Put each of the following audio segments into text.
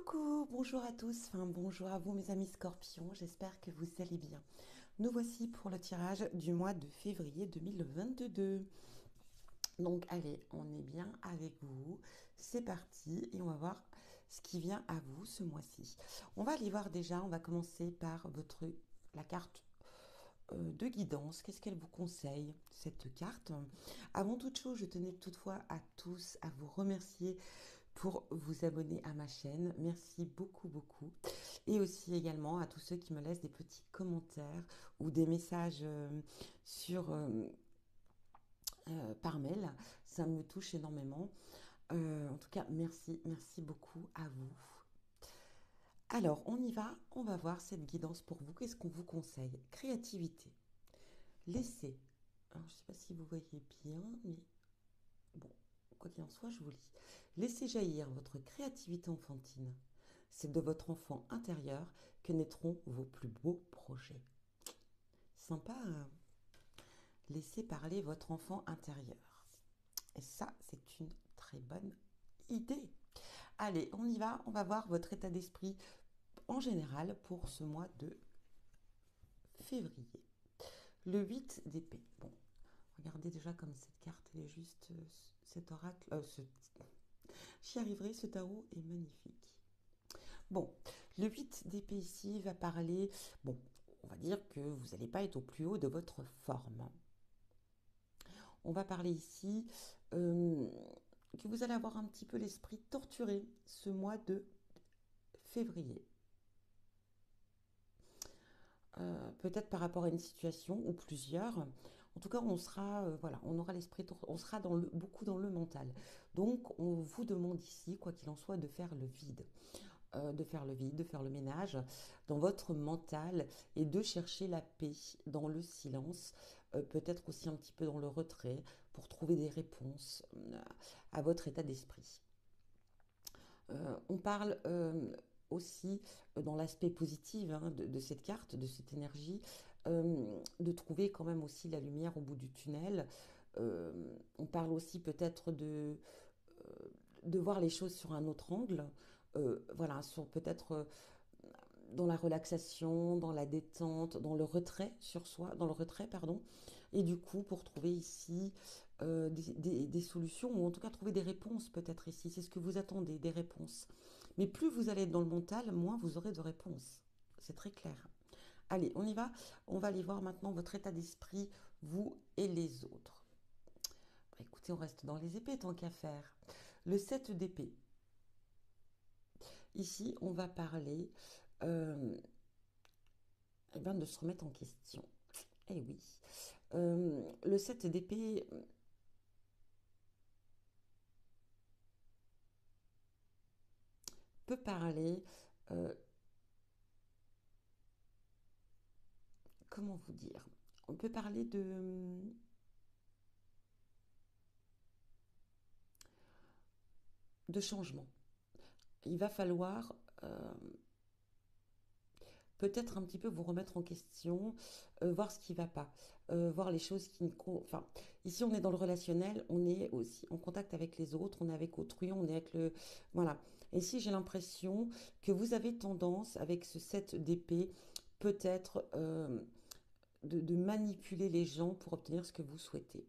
Coucou, bonjour à tous, enfin bonjour à vous mes amis scorpions, j'espère que vous allez bien. Nous voici pour le tirage du mois de février 2022. Donc allez, on est bien avec vous, c'est parti et on va voir ce qui vient à vous ce mois-ci. On va aller voir déjà, on va commencer par la carte de guidance. Qu'est-ce qu'elle vous conseille, cette carte? Avant toute chose, je tenais toutefois à tous à vous remercier pour vous abonner à ma chaîne. Merci beaucoup, beaucoup. Et aussi également à tous ceux qui me laissent des petits commentaires ou des messages par mail. Ça me touche énormément. En tout cas, merci, merci beaucoup à vous. Alors, on y va. On va voir cette guidance pour vous. Qu'est-ce qu'on vous conseille? Créativité. Laissez. Alors, je ne sais pas si vous voyez bien, mais bon, quoi qu'il en soit, je vous lis. Laissez jaillir votre créativité enfantine. C'est de votre enfant intérieur que naîtront vos plus beaux projets. Sympa, hein? Laissez parler votre enfant intérieur. Et ça, c'est une très bonne idée. Allez, on y va. On va voir votre état d'esprit en général pour ce mois de février. Le 8 d'épée. Bon, regardez déjà comme cette carte, elle est juste... cet oracle... J'y arriverai, ce tarot est magnifique. Bon, le 8 d'épée ici va parler... Bon, on va dire que vous n'allez pas être au plus haut de votre forme. On va parler ici que vous allez avoir un petit peu l'esprit torturé ce mois de février. Peut-être par rapport à une situation ou plusieurs. En tout cas, on sera, voilà, on aura l'esprit, on sera beaucoup dans le mental. Donc, on vous demande ici, quoi qu'il en soit, de faire le vide. De faire le vide, de faire le ménage dans votre mental et de chercher la paix dans le silence, peut-être aussi un petit peu dans le retrait pour trouver des réponses à votre état d'esprit. On parle aussi dans l'aspect positif hein, de cette carte, de cette énergie, de trouver quand même aussi la lumière au bout du tunnel. On parle aussi peut-être de voir les choses sur un autre angle, voilà, sur peut-être dans la relaxation, dans la détente, dans le retrait sur soi, dans le retrait, pardon, et du coup pour trouver ici des solutions, ou en tout cas trouver des réponses peut-être ici, c'est ce que vous attendez, des réponses. Mais plus vous allez être dans le mental, moins vous aurez de réponses. C'est très clair. Allez, on y va. On va aller voir maintenant votre état d'esprit, vous et les autres. Bah, écoutez, on reste dans les épées tant qu'à faire. Le 7 d'épée. Ici, on va parler eh ben, de se remettre en question. Eh oui. Le 7 d'épée peut parler, euh, comment vous dire? On peut parler de changement. Il va falloir peut-être un petit peu vous remettre en question, voir ce qui ne va pas, voir les choses qui ne... Enfin, ici on est dans le relationnel, on est aussi en contact avec les autres, on est avec autrui, on est avec le... Voilà. Et ici j'ai l'impression que vous avez tendance, avec ce 7 d'épée, peut-être de manipuler les gens pour obtenir ce que vous souhaitez.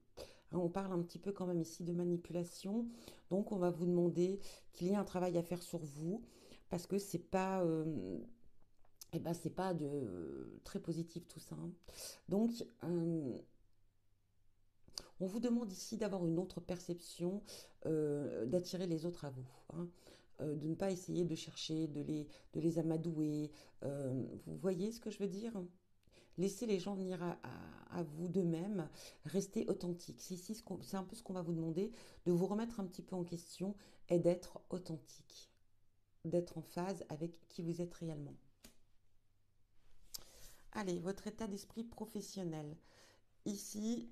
Hein, on parle un petit peu quand même ici de manipulation, donc on va vous demander qu'il y ait un travail à faire sur vous, parce que c'est pas... eh ben, c'est pas très positif tout ça, hein. Donc, on vous demande ici d'avoir une autre perception, d'attirer les autres à vous, hein. De ne pas essayer de chercher, de les amadouer. Vous voyez ce que je veux dire? Laissez les gens venir à vous d'eux-mêmes, restez authentique. C'est un peu ce qu'on va vous demander, de vous remettre un petit peu en question et d'être authentique, d'être en phase avec qui vous êtes réellement. Allez, votre état d'esprit professionnel. Ici,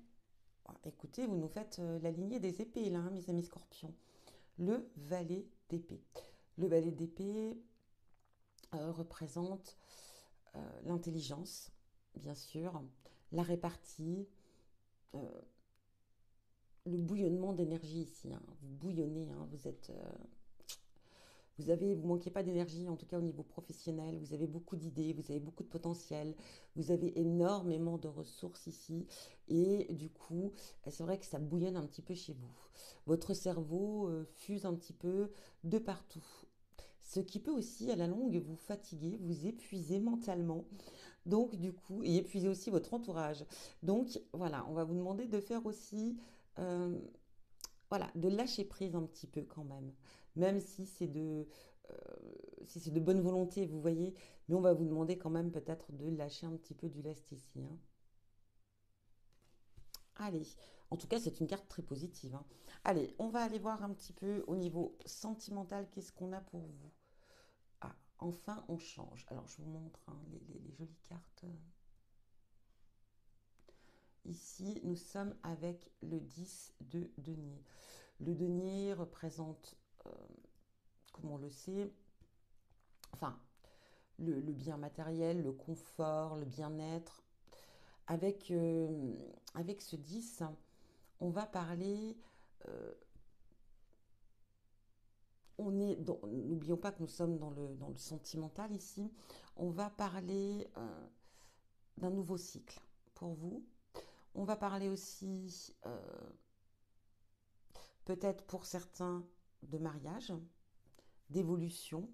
écoutez, vous nous faites la lignée des épées, là, hein, mes amis scorpions. Le valet d'épée. Le valet d'épée représente l'intelligence, bien sûr, la répartie, euh, le bouillonnement d'énergie ici, hein. Vous bouillonnez, hein, vous êtes... vous manquez pas d'énergie, en tout cas au niveau professionnel, vous avez beaucoup d'idées, vous avez beaucoup de potentiel, vous avez énormément de ressources ici, et du coup, c'est vrai que ça bouillonne un petit peu chez vous. Votre cerveau fuse un petit peu de partout. Ce qui peut aussi, à la longue, vous fatiguer, vous épuiser mentalement. Donc, du coup, et épuiser aussi votre entourage. Donc, voilà, on va vous demander de faire aussi, euh, voilà, de lâcher prise un petit peu quand même. Même euh, si c'est de bonne volonté, vous voyez, mais on va vous demander quand même peut-être de lâcher un petit peu du lest ici, hein. Allez, en tout cas, c'est une carte très positive, hein. Allez, on va aller voir un petit peu au niveau sentimental, qu'est-ce qu'on a pour vous. Ah, enfin, on change. Alors, je vous montre hein, les jolies cartes. Ici, nous sommes avec le 10 de denier. Le denier représente, euh, comme on le sait, enfin, le bien matériel, le confort, le bien-être. Avec, avec ce 10, on va parler, euh, n'oublions pas que nous sommes dans le sentimental ici, on va parler d'un nouveau cycle pour vous. On va parler aussi, peut-être pour certains, de mariage, d'évolution,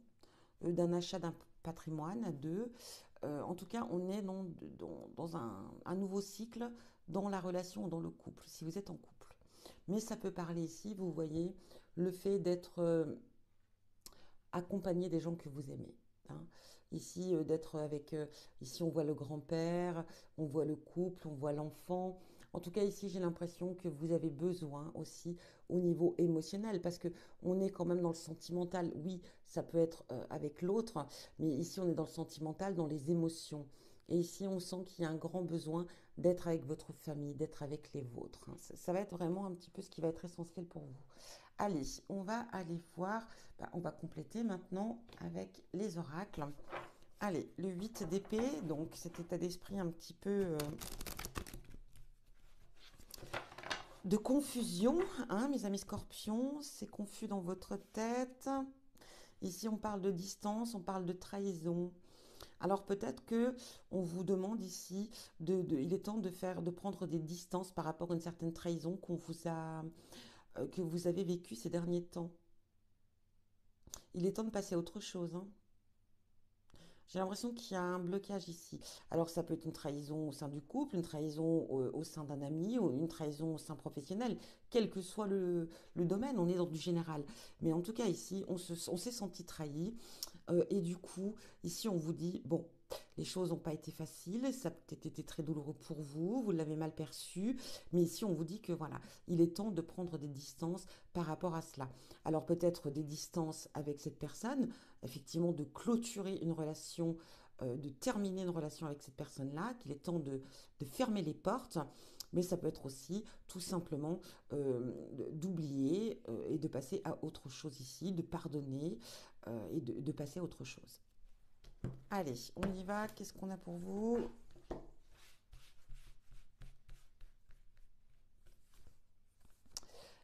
d'un achat d'un patrimoine, en tout cas, on est dans un nouveau cycle dans la relation, dans le couple, si vous êtes en couple. Mais ça peut parler ici, vous voyez, le fait d'être accompagné des gens que vous aimez, hein. Ici, d'être avec, ici on voit le grand-père, on voit le couple, on voit l'enfant. En tout cas, ici, j'ai l'impression que vous avez besoin aussi au niveau émotionnel, parce que on est quand même dans le sentimental. Oui, ça peut être avec l'autre, mais ici, on est dans le sentimental, dans les émotions. Et ici, on sent qu'il y a un grand besoin d'être avec votre famille, d'être avec les vôtres, hein. Ça va être vraiment un petit peu ce qui va être essentiel pour vous. Allez, on va aller voir, on va compléter maintenant avec les oracles. Allez, le 8 d'épée, donc cet état d'esprit un petit peu de confusion, hein, mes amis scorpions, c'est confus dans votre tête. Ici, on parle de distance, on parle de trahison. Alors peut-être que on vous demande ici, il est temps de prendre des distances par rapport à une certaine trahison que vous avez vécue ces derniers temps. Il est temps de passer à autre chose, hein. J'ai l'impression qu'il y a un blocage ici. Alors ça peut être une trahison au sein du couple, une trahison au sein d'un ami, ou une trahison au sein professionnel, quel que soit le domaine, on est dans du général. Mais en tout cas ici, on s'est senti trahi. Et du coup, ici, on vous dit, bon, les choses n'ont pas été faciles, ça a peut-être été très douloureux pour vous, vous l'avez mal perçu, mais ici, on vous dit que voilà, il est temps de prendre des distances par rapport à cela. Alors peut-être des distances avec cette personne, effectivement, de clôturer une relation, de terminer une relation avec cette personne-là, qu'il est temps de fermer les portes. Mais ça peut être aussi tout simplement d'oublier et de passer à autre chose ici, de pardonner, et de passer à autre chose. Allez, on y va. Qu'est-ce qu'on a pour vous?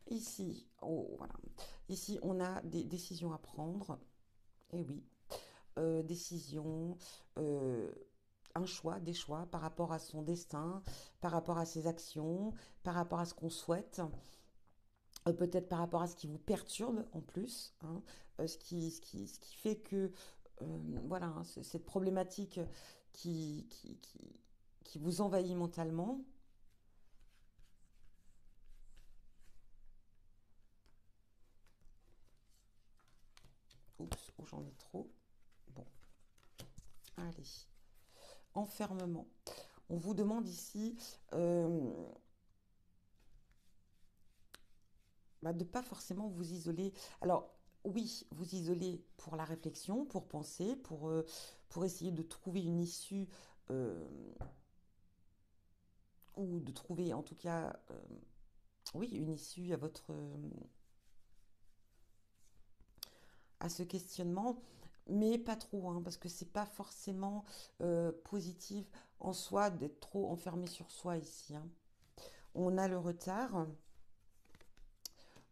Ici, oh, voilà. Ici, on a des décisions à prendre. Et oui, décision, euh, un choix, des choix par rapport à son destin, par rapport à ses actions, par rapport à ce qu'on souhaite, peut-être par rapport à ce qui vous perturbe en plus, hein, ce qui fait que, voilà, hein, cette problématique qui, qui, qui, qui vous envahit mentalement. Oups, oh, j'en ai trop. Bon, allez. Enfermement. On vous demande ici de ne pas forcément vous isoler. Alors, oui, vous isoler pour la réflexion, pour penser, pour essayer de trouver une issue euh, ou de trouver en tout cas, oui, une issue à ce questionnement, mais pas trop, hein, parce que c'est pas forcément positif en soi d'être trop enfermé sur soi ici, hein. On a le retard,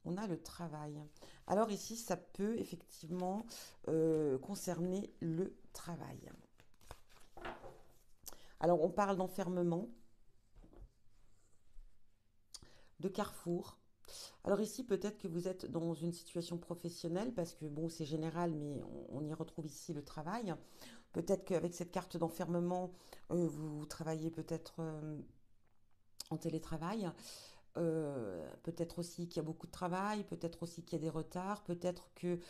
on a le travail. Alors ici, ça peut effectivement concerner le travail. Alors on parle d'enfermement, de carrefour. Alors ici, peut-être que vous êtes dans une situation professionnelle, parce que bon, c'est général, mais on y retrouve ici le travail. Peut-être qu'avec cette carte d'enfermement, vous travaillez peut-être en télétravail. Peut-être aussi qu'il y a beaucoup de travail, peut-être aussi qu'il y a des retards, peut-être que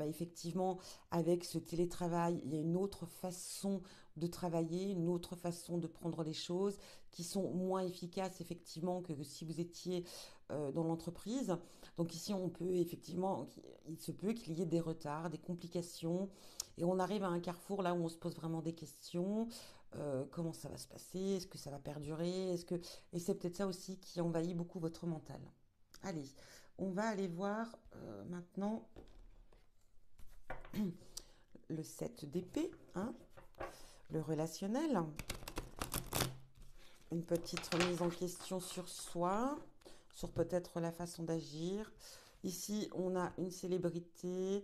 effectivement, avec ce télétravail, il y a une autre façon de travailler, une autre façon de prendre les choses qui sont moins efficaces effectivement que si vous étiez dans l'entreprise. Donc ici, on peut effectivement, il se peut qu'il y ait des retards, des complications, et on arrive à un carrefour là où on se pose vraiment des questions. Comment ça va se passer? Est-ce que ça va perdurer? Est-ce que... Et c'est peut-être ça aussi qui envahit beaucoup votre mental. Allez, on va aller voir maintenant le 7 d'épée, hein, le relationnel. Une petite remise en question sur soi, sur peut-être la façon d'agir. Ici, on a une célébrité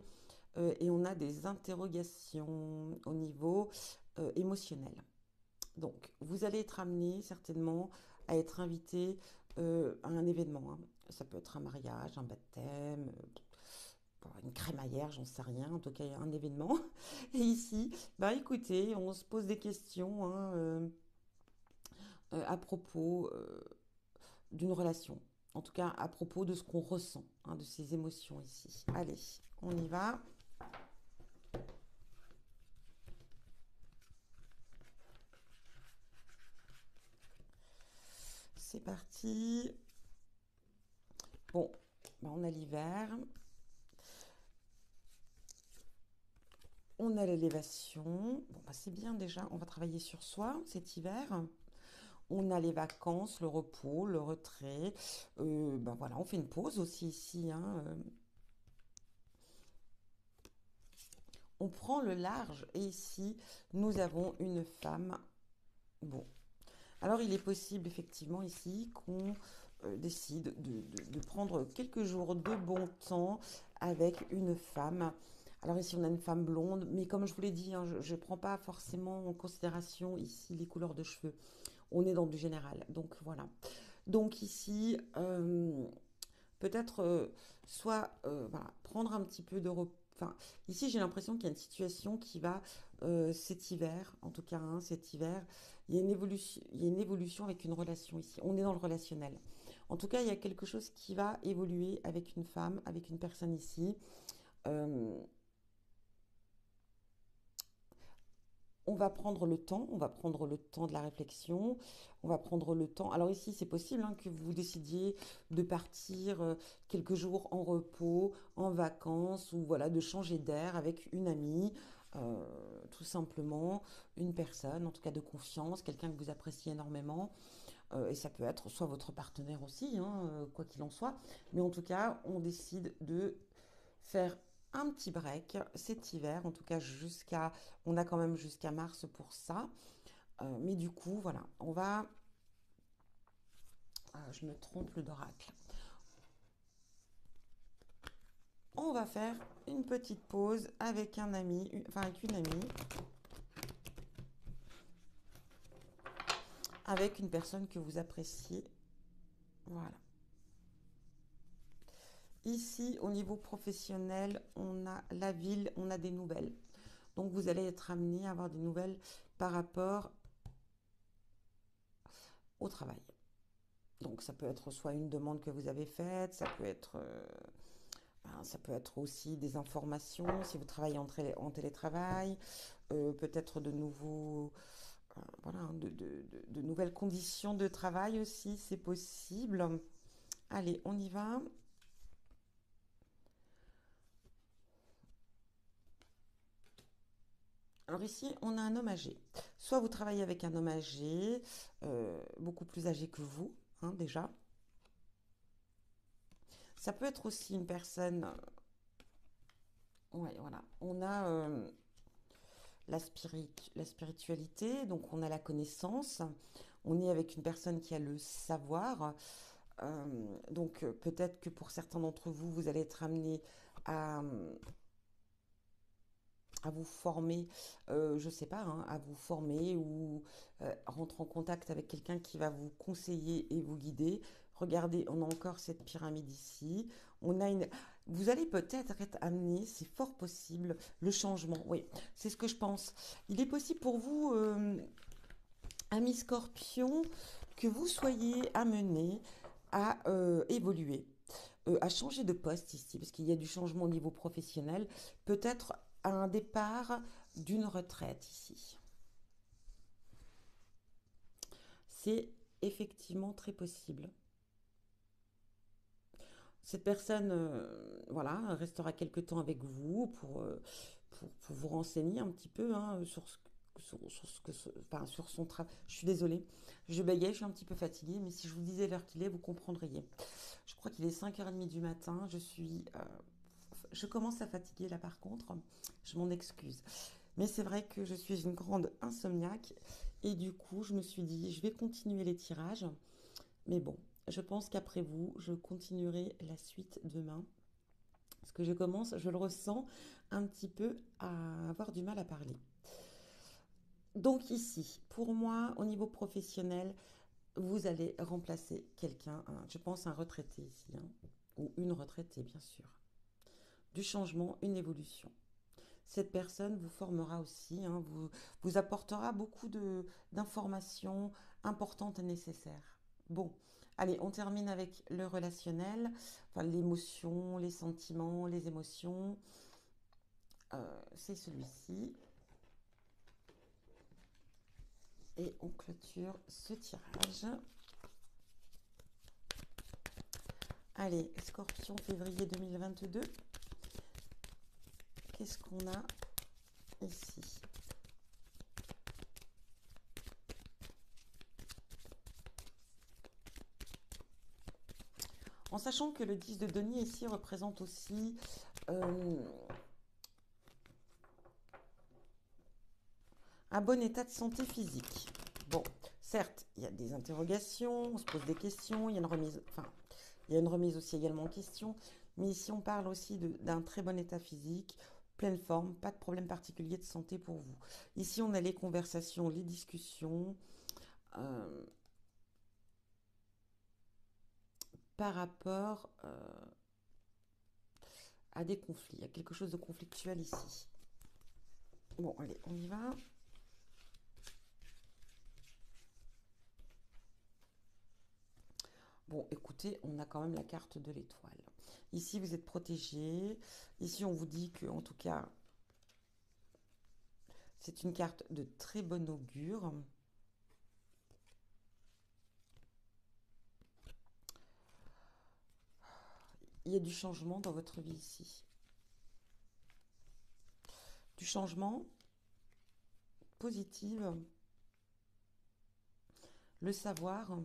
et on a des interrogations au niveau émotionnel. Donc, vous allez être amené certainement à être invité à un événement, hein. Ça peut être un mariage, un baptême, une crémaillère, j'en sais rien. En tout cas, il y a un événement. Et ici, bah écoutez, on se pose des questions hein, à propos d'une relation. En tout cas, à propos de ce qu'on ressent, hein, de ces émotions ici. Allez, on y va. C'est parti. Bon, bah, on a l'hiver. On a l'élévation. Bon, bah, c'est bien déjà. On va travailler sur soi cet hiver. On a les vacances, le repos, le retrait. Ben voilà, on fait une pause aussi ici, hein. On prend le large et ici, nous avons une femme. Bon, alors il est possible effectivement ici qu'on décide de prendre quelques jours de bon temps avec une femme. Alors ici on a une femme blonde, mais comme je vous l'ai dit, hein, je ne prends pas forcément en considération ici les couleurs de cheveux. On est dans du général, donc voilà. Donc ici, peut-être soit voilà, prendre un petit peu de repos. Enfin, ici, j'ai l'impression qu'il y a une situation qui va cet hiver, en tout cas hein, cet hiver, il y a une évolution avec une relation ici. On est dans le relationnel. En tout cas, il y a quelque chose qui va évoluer avec une femme, avec une personne ici. Euh, on va prendre le temps, on va prendre le temps de la réflexion, on va prendre le temps. Alors ici, c'est possible hein, que vous décidiez de partir quelques jours en repos, en vacances, ou voilà, de changer d'air avec une amie, euh, tout simplement, une personne, en tout cas de confiance, quelqu'un que vous appréciez énormément. Et ça peut être soit votre partenaire aussi, hein, quoi qu'il en soit. Mais en tout cas, on décide de faire un petit break cet hiver, en tout cas jusqu'à, on a quand même jusqu'à mars pour ça. Mais du coup, voilà, on va, je me trompe le d'oracle. On va faire une petite pause avec un ami, enfin avec une amie, avec une personne que vous appréciez. Voilà. Ici, au niveau professionnel, on a la ville, on a des nouvelles. Donc vous allez être amené à avoir des nouvelles par rapport au travail. Donc ça peut être soit une demande que vous avez faite, ça peut être aussi des informations si vous travaillez en télétravail, peut-être de nouveaux, voilà, hein, de nouvelles conditions de travail aussi, c'est possible. Allez, on y va. Alors ici, on a un homme âgé. Soit vous travaillez avec un homme âgé, beaucoup plus âgé que vous, hein, déjà. Ça peut être aussi une personne. Ouais, voilà. On a la spiritualité, donc on a la connaissance. On est avec une personne qui a le savoir. Donc peut-être que pour certains d'entre vous, vous allez être amené à, à vous former, je sais pas, hein, à vous former ou rentrer en contact avec quelqu'un qui va vous conseiller et vous guider. Regardez, on a encore cette pyramide ici. On a une... Vous allez peut-être être amené, c'est fort possible, le changement. Oui, c'est ce que je pense. Il est possible pour vous, ami Scorpion, que vous soyez amené à évoluer, à changer de poste ici, parce qu'il y a du changement au niveau professionnel, peut-être à un départ d'une retraite ici. C'est effectivement très possible. Cette personne, voilà, restera quelque temps avec vous pour vous renseigner un petit peu hein, sur ce que, enfin, sur son travail. Je suis désolée, je bégaye, je suis un petit peu fatiguée, mais si je vous disais l'heure qu'il est, vous comprendriez. Je crois qu'il est 5h30 du matin, je commence à fatiguer là par contre, je m'en excuse. Mais c'est vrai que je suis une grande insomniaque et du coup je me suis dit je vais continuer les tirages. Mais bon, je pense qu'après vous, je continuerai la suite demain. Parce que je commence, je le ressens un petit peu à avoir du mal à parler. Donc ici, pour moi, au niveau professionnel, vous allez remplacer quelqu'un, je pense un retraité ici, hein, ou une retraitée bien sûr. Du changement, une évolution. Cette personne vous formera aussi, hein, vous apportera beaucoup d'informations importantes et nécessaires. Bon, allez, on termine avec le relationnel, enfin, l'émotion, les sentiments, les émotions. C'est celui-ci. Et on clôture ce tirage. Allez, Scorpion, février 2022. Qu'est-ce qu'on a ici? En sachant que le 10 de denier ici représente aussi un bon état de santé physique. Bon, certes, il y a des interrogations, on se pose des questions, il y a une remise, enfin, il y a une remise aussi également en question, mais ici on parle aussi d'un très bon état physique, pleine forme, pas de problème particulier de santé pour vous. Ici on a les conversations, les discussions, euh, par rapport à des conflits, il y a quelque chose de conflictuel ici. Bon, allez, on y va. Bon, écoutez, on a quand même la carte de l'étoile. Ici, vous êtes protégé. Ici, on vous dit que, en tout cas, c'est une carte de très bon augure. Il y a du changement dans votre vie ici. Du changement positif. Le savoir.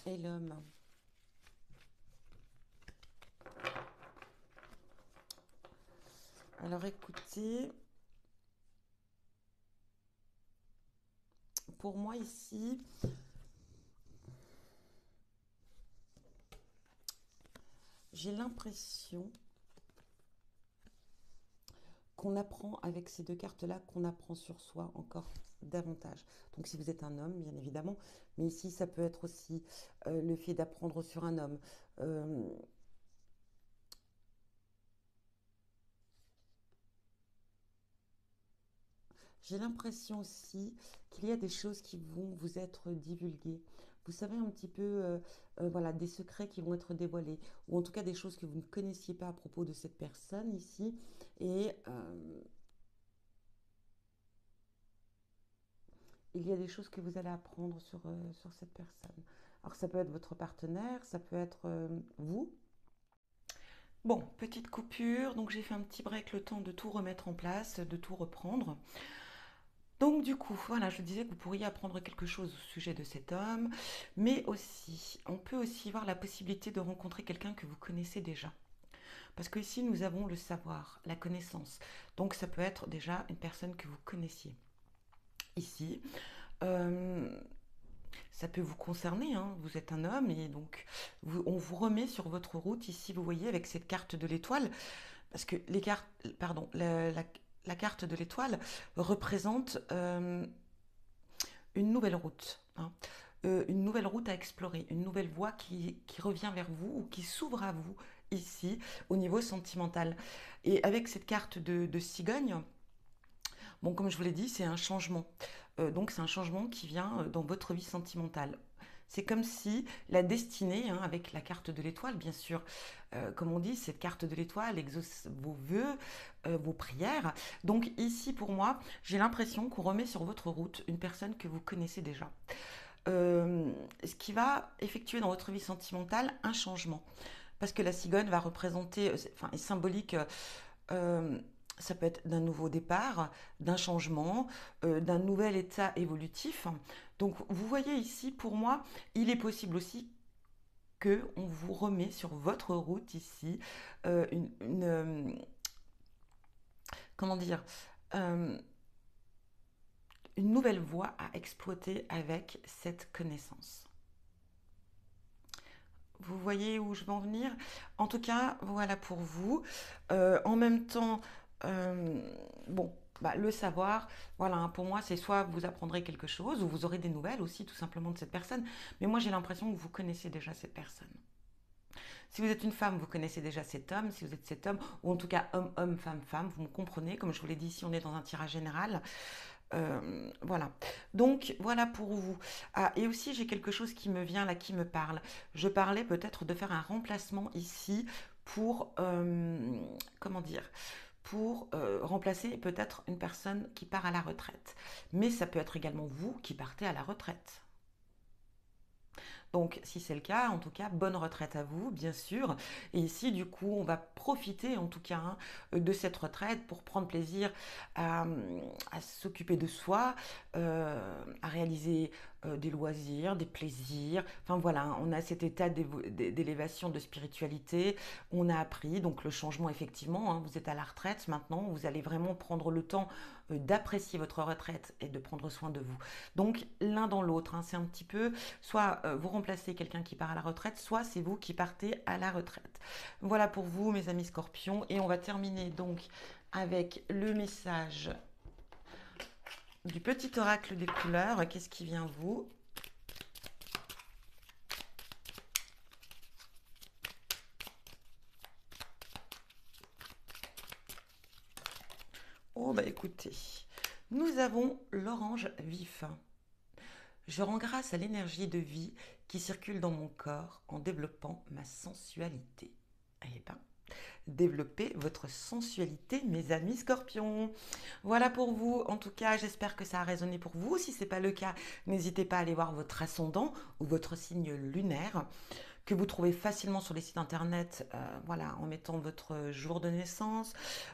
Et l'homme. Alors écoutez, pour moi ici, j'ai l'impression qu'on apprend avec ces deux cartes-là, qu'on apprend sur soi encore davantage. Donc si vous êtes un homme, bien évidemment, mais ici ça peut être aussi le fait d'apprendre sur un homme. Euh, J'ai l'impression aussi qu'il y a des choses qui vont vous être divulguées. Vous savez un petit peu, voilà, des secrets qui vont être dévoilés, ou en tout cas des choses que vous ne connaissiez pas à propos de cette personne ici. Et il y a des choses que vous allez apprendre sur cette personne. Alors ça peut être votre partenaire, ça peut être vous. Bon, petite coupure, donc j'ai fait un petit break le temps de tout remettre en place, de tout reprendre. Donc du coup, voilà, je disais que vous pourriez apprendre quelque chose au sujet de cet homme, mais aussi, on peut aussi voir la possibilité de rencontrer quelqu'un que vous connaissez déjà. Parce que ici, nous avons le savoir, la connaissance. Donc ça peut être déjà une personne que vous connaissiez. Ici, Euh, Ça peut vous concerner, hein. Vous êtes un homme et donc on vous remet sur votre route ici, vous voyez, avec cette carte de l'étoile, parce que les cartes, pardon, la carte de l'étoile représente une nouvelle route, hein. Une nouvelle route à explorer, une nouvelle voie qui revient vers vous ou qui s'ouvre à vous ici au niveau sentimental. Et avec cette carte de cigogne, bon, comme je vous l'ai dit, c'est un changement. Donc c'est un changement qui vient dans votre vie sentimentale. C'est comme si la destinée, hein, avec la carte de l'étoile, bien sûr, comme on dit, cette carte de l'étoile exauce vos vœux, vos prières. Donc ici, pour moi, j'ai l'impression qu'on remet sur votre route une personne que vous connaissez déjà. Ce qui va effectuer dans votre vie sentimentale un changement. Parce que la cigogne va représenter, enfin, est symbolique. euh, Ça peut être d'un nouveau départ, d'un changement, d'un nouvel état évolutif. Donc vous voyez ici, pour moi, il est possible aussi que on vous remet sur votre route ici comment dire, euh, une nouvelle voie à exploiter avec cette connaissance. Vous voyez où je veux en venir? En tout cas, voilà pour vous. En même temps, euh, bon, bah, le savoir, voilà, hein, pour moi, c'est soit vous apprendrez quelque chose, ou vous aurez des nouvelles aussi, tout simplement, de cette personne. Mais moi, j'ai l'impression que vous connaissez déjà cette personne. Si vous êtes une femme, vous connaissez déjà cet homme. Si vous êtes cet homme, ou en tout cas homme, femme, vous me comprenez. Comme je vous l'ai dit, si on est dans un tirage général, voilà. Donc voilà pour vous. Ah, et aussi j'ai quelque chose qui me vient là, qui me parle. Je parlais peut-être de faire un remplacement ici pour, comment dire, pour remplacer peut-être une personne qui part à la retraite. Mais ça peut être également vous qui partez à la retraite. Donc, si c'est le cas, en tout cas, bonne retraite à vous, bien sûr. Et ici, du coup, on va profiter, en tout cas, hein, de cette retraite pour prendre plaisir à s'occuper de soi, à réaliser des loisirs, des plaisirs. Enfin, voilà, hein, on a cet état d'élévation de spiritualité. On a appris, donc le changement, effectivement, hein, vous êtes à la retraite maintenant, vous allez vraiment prendre le temps d'apprécier votre retraite et de prendre soin de vous. Donc, l'un dans l'autre, hein, c'est un petit peu soit vous remplacez quelqu'un qui part à la retraite, soit c'est vous qui partez à la retraite. Voilà pour vous, mes amis scorpions. Et on va terminer donc avec le message du petit oracle des couleurs. Qu'est-ce qui vient vous? Oh bah écoutez, nous avons l'orange vif. Je rends grâce à l'énergie de vie qui circule dans mon corps en développant ma sensualité. Eh ben, développez votre sensualité, mes amis scorpions. Voilà pour vous. En tout cas, j'espère que ça a résonné pour vous. Si ce n'est pas le cas, n'hésitez pas à aller voir votre ascendant ou votre signe lunaire que vous trouvez facilement sur les sites internet, voilà, en mettant votre jour de naissance,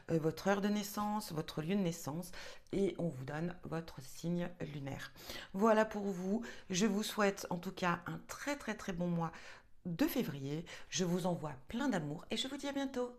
votre heure de naissance, votre lieu de naissance, et on vous donne votre signe lunaire. Voilà pour vous. Je vous souhaite en tout cas un très très très bon mois de février. Je vous envoie plein d'amour et je vous dis à bientôt.